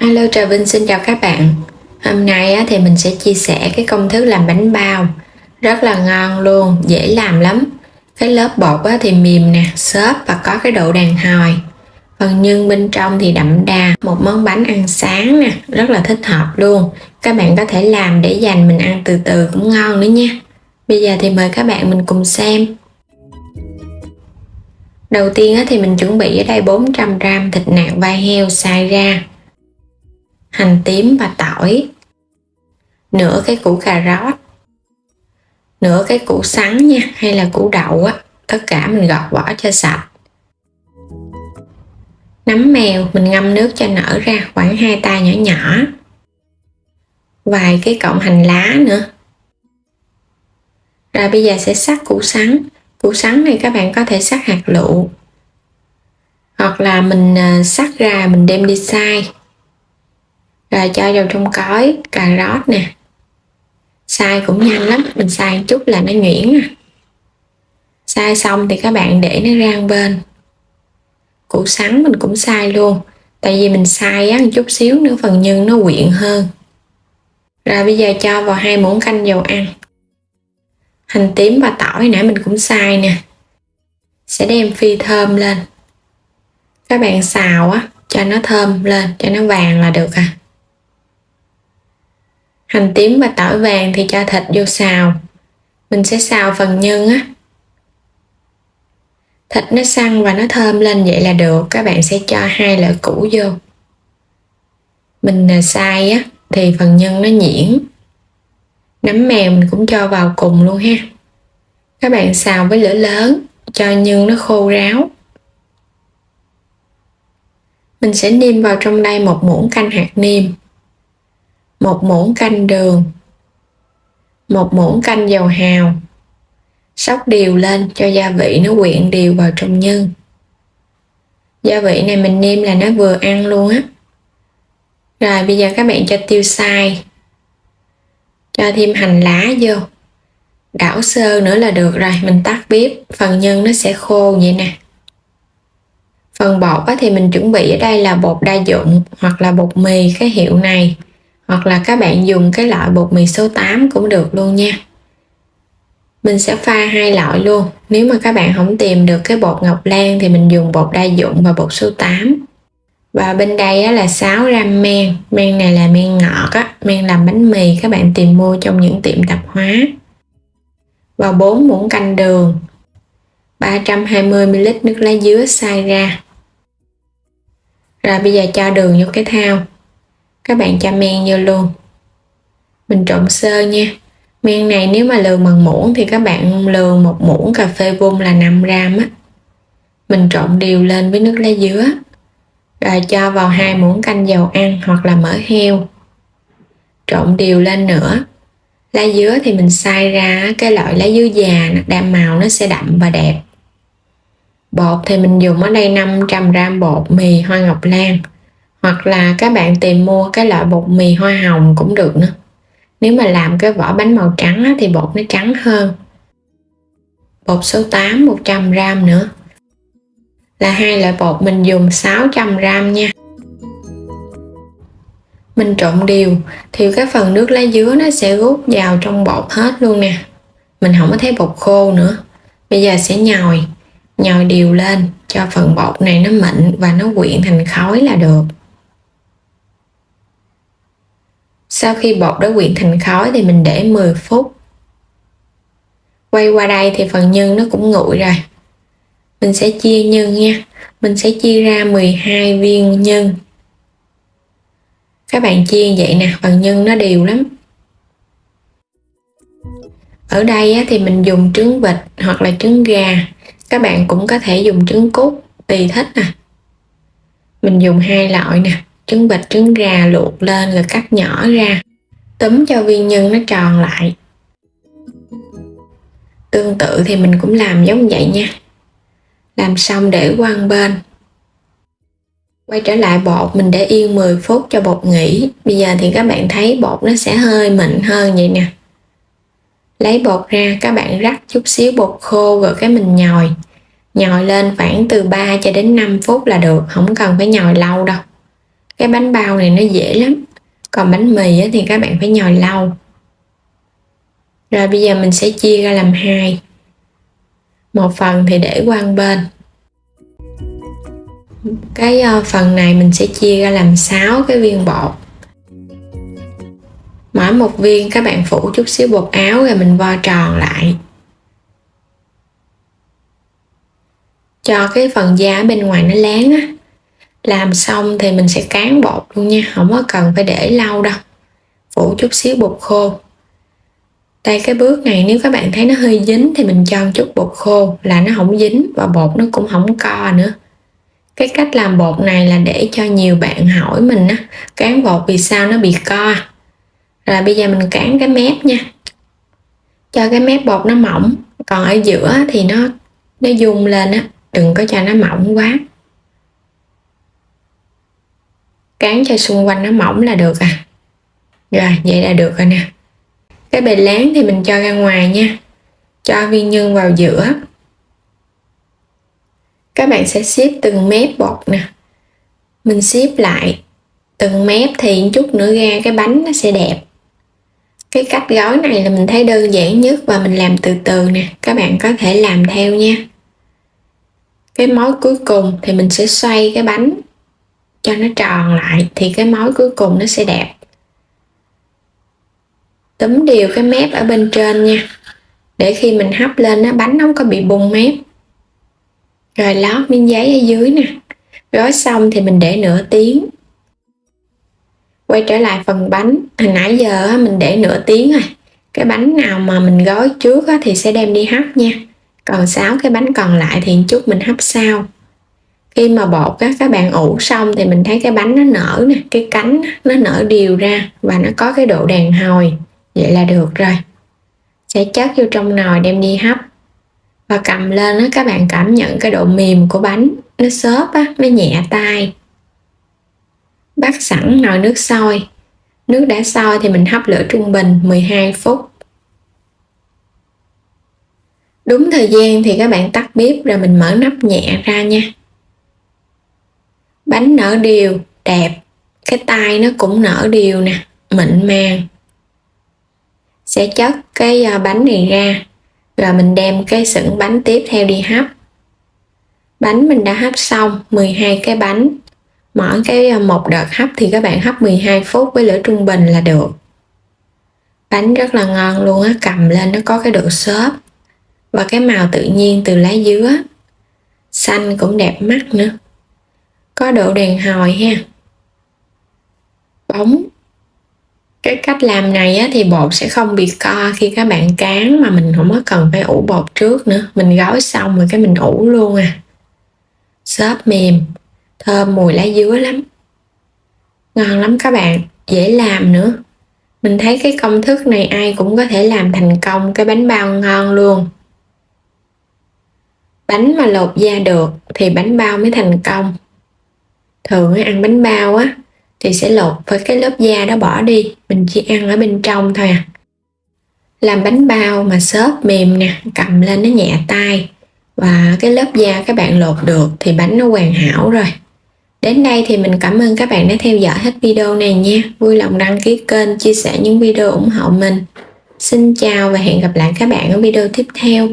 Alo, Trà Vinh xin chào các bạn. Hôm nay thì mình sẽ chia sẻ cái công thức làm bánh bao rất là ngon luôn, dễ làm lắm. Cái lớp bột thì mềm nè, xốp và có cái độ đàn hồi. Phần nhân bên trong thì đậm đà, một món bánh ăn sáng nè, rất là thích hợp luôn. Các bạn có thể làm để dành mình ăn từ từ cũng ngon nữa nha. Bây giờ thì mời các bạn mình cùng xem. Đầu tiên thì mình chuẩn bị ở đây 400g thịt nạc vai heo xay ra, hành tím và tỏi, nửa cái củ cà rốt, nửa cái củ sắn nha, hay là củ đậu á, tất cả mình gọt vỏ cho sạch. Nấm mèo mình ngâm nước cho nở ra khoảng 2 tay nhỏ nhỏ, vài cái cọng hành lá nữa. Rồi bây giờ sẽ xắt củ sắn. Củ sắn này các bạn có thể xắt hạt lựu, hoặc là mình xắt ra mình đem đi xay, rồi cho vào trong cối cà rốt nè. Xay cũng nhanh lắm, mình xay một chút là nó nhuyễn à. Xay xong thì các bạn để nó ra một bên. Củ sắn mình cũng xay luôn, tại vì mình xay một chút xíu nữa phần nhân nó quyện hơn. Rồi bây giờ cho vào 2 muỗng canh dầu ăn. Hành tím và tỏi nãy mình cũng xay nè, sẽ đem phi thơm lên. Các bạn xào cho nó thơm lên, cho nó vàng là được à. Hành tím và tỏi vàng thì cho thịt vô xào. Mình sẽ xào phần nhân thịt nó săn và nó thơm lên vậy là được. Các bạn sẽ cho 2 loại củ vô. Mình xay thì phần nhân nó nhuyễn. Nấm mèo mình cũng cho vào cùng luôn ha. Các bạn xào với lửa lớn cho nhân nó khô ráo. Mình sẽ nêm vào trong đây 1 muỗng canh hạt nêm, 1 muỗng canh đường, 1 muỗng canh dầu hào. Xóc đều lên cho gia vị nó quyện đều vào trong nhân. Gia vị này mình nêm là nó vừa ăn luôn á. Rồi bây giờ các bạn cho tiêu xay, cho thêm hành lá vô, đảo sơ nữa là được rồi. Mình tắt bếp, phần nhân nó sẽ khô vậy nè. Phần bột thì mình chuẩn bị ở đây là bột đa dụng, hoặc là bột mì cái hiệu này, hoặc là các bạn dùng cái loại bột mì số 8 cũng được luôn nha. Mình sẽ pha 2 loại luôn. Nếu mà các bạn không tìm được cái bột Ngọc Lan thì mình dùng bột đa dụng và bột số 8. Và bên đây là 6g men. Men này là men ngọt men làm bánh mì, các bạn tìm mua trong những tiệm tạp hóa. Và 4 muỗng canh đường, 320ml nước lá dứa xay ra. Rồi bây giờ cho đường vô cái thau. Các bạn cho men vô luôn. Mình trộn sơ nha. Men này nếu mà lường bằng muỗng thì các bạn lường 1 muỗng cà phê vung là 5g Mình trộn đều lên với nước lá dứa. Rồi cho vào 2 muỗng canh dầu ăn hoặc là mỡ heo. Trộn đều lên nữa. Lá dứa thì mình xay ra cái loại lá dứa già, đạm màu nó sẽ đậm và đẹp. Bột thì mình dùng ở đây 500g bột mì Hoa Ngọc Lan, hoặc là các bạn tìm mua cái loại bột mì hoa hồng cũng được nữa. Nếu mà làm cái vỏ bánh màu trắng thì bột nó trắng hơn. Bột số 8 100g nữa. Là 2 loại bột mình dùng 600g nha. Mình trộn đều thì cái phần nước lá dứa nó sẽ rút vào trong bột hết luôn nè. Mình không có thấy bột khô nữa. Bây giờ sẽ nhồi đều lên cho phần bột này nó mịn và nó quyện thành khối là được. Sau khi bột đã quyện thành khối thì mình để 10 phút. Quay qua đây thì phần nhân nó cũng nguội rồi. Mình sẽ chia nhân nha. Mình sẽ chia ra 12 viên nhân. Các bạn chia vậy nè, phần nhân nó đều lắm. Ở đây thì mình dùng trứng vịt hoặc là trứng gà. Các bạn cũng có thể dùng trứng cút, tùy thích nè. Mình dùng 2 loại nè, trứng vịt, trứng gà luộc lên rồi cắt nhỏ ra. Túm cho viên nhân nó tròn lại. Tương tự thì mình cũng làm giống vậy nha. Làm xong để qua một bên. Quay trở lại bột, mình để yên 10 phút cho bột nghỉ. Bây giờ thì các bạn thấy bột nó sẽ hơi mịn hơn vậy nè. Lấy bột ra, các bạn rắc chút xíu bột khô rồi cái mình nhồi lên khoảng từ 3 cho đến 5 phút là được, không cần phải nhồi lâu đâu. Cái bánh bao này nó dễ lắm, còn bánh mì thì các bạn phải nhồi lâu. Rồi bây giờ mình sẽ chia ra làm hai. Một phần thì để qua một bên. Cái phần này mình sẽ chia ra làm 6 cái viên bột. Mỗi một viên các bạn phủ chút xíu bột áo rồi mình vo tròn lại. Cho cái phần da ở bên ngoài nó láng á. Làm xong thì mình sẽ cán bột luôn nha, không có cần phải để lâu đâu. Phủ chút xíu bột khô. Đây, cái bước này nếu các bạn thấy nó hơi dính thì mình cho một chút bột khô là nó không dính và bột nó cũng không co nữa. Cái cách làm bột này là để cho nhiều bạn hỏi mình á, cán bột vì sao nó bị co. Rồi bây giờ mình cán cái mép nha. Cho cái mép bột nó mỏng, còn ở giữa thì nó dung lên á, đừng có cho nó mỏng quá. Cán cho xung quanh nó mỏng là được à. Rồi, vậy là được rồi nè. Cái bề láng thì mình cho ra ngoài nha. Cho viên nhân vào giữa. Các bạn sẽ xếp từng mép bột nè. Mình xếp lại từng mép thì chút nữa ra cái bánh nó sẽ đẹp. Cái cách gói này là mình thấy đơn giản nhất và mình làm từ từ nè. Các bạn có thể làm theo nha. Cái mối cuối cùng thì mình sẽ xoay cái bánh cho nó tròn lại thì cái mối cuối cùng nó sẽ đẹp. Túm đều cái mép ở bên trên nha, để khi mình hấp lên á, bánh không có bị bung mép. Rồi lót miếng giấy ở dưới nè. Gói xong thì mình để nửa tiếng. Quay trở lại phần bánh, hồi nãy giờ mình để nửa tiếng rồi. Cái bánh nào mà mình gói trước thì sẽ đem đi hấp nha. Còn 6 cái bánh còn lại thì chút mình hấp sau. Khi mà bột các bạn ủ xong thì mình thấy cái bánh nó nở nè, cái cánh nó nở đều ra và nó có cái độ đàn hồi. Vậy là được rồi. Sẽ chất vô trong nồi đem đi hấp. Và cầm lên đó, các bạn cảm nhận cái độ mềm của bánh, nó xốp á, nó nhẹ tay. Bắt sẵn nồi nước sôi. Nước đã sôi thì mình hấp lửa trung bình 12 phút. Đúng thời gian thì các bạn tắt bếp rồi mình mở nắp nhẹ ra nha. Bánh nở đều, đẹp. Cái tay nó cũng nở đều nè, mịn màng. Sẽ chất cái bánh này ra. Rồi mình đem cái sửng bánh tiếp theo đi hấp. Bánh mình đã hấp xong 12 cái bánh. Mỗi cái một đợt hấp thì các bạn hấp 12 phút với lửa trung bình là được. Bánh rất là ngon luôn á, cầm lên nó có cái độ xốp và cái màu tự nhiên từ lá dứa. Xanh cũng đẹp mắt nữa. Có độ đàn hồi ha. Bóng. Cái cách làm này thì bột sẽ không bị co khi các bạn cán, mà mình không có cần phải ủ bột trước nữa. Mình gói xong rồi cái mình ủ luôn à. Xốp mềm, thơm mùi lá dứa lắm. Ngon lắm các bạn, dễ làm nữa. Mình thấy cái công thức này ai cũng có thể làm thành công cái bánh bao ngon luôn. Bánh mà lột da được thì bánh bao mới thành công. Thường ăn bánh bao thì sẽ lột với cái lớp da đó bỏ đi, mình chỉ ăn ở bên trong thôi à. Làm bánh bao mà xốp mềm nè, cầm lên nó nhẹ tay và cái lớp da các bạn lột được thì bánh nó hoàn hảo rồi. Đến đây thì mình cảm ơn các bạn đã theo dõi hết video này nha. Vui lòng đăng ký kênh, chia sẻ những video ủng hộ mình. Xin chào và hẹn gặp lại các bạn ở video tiếp theo.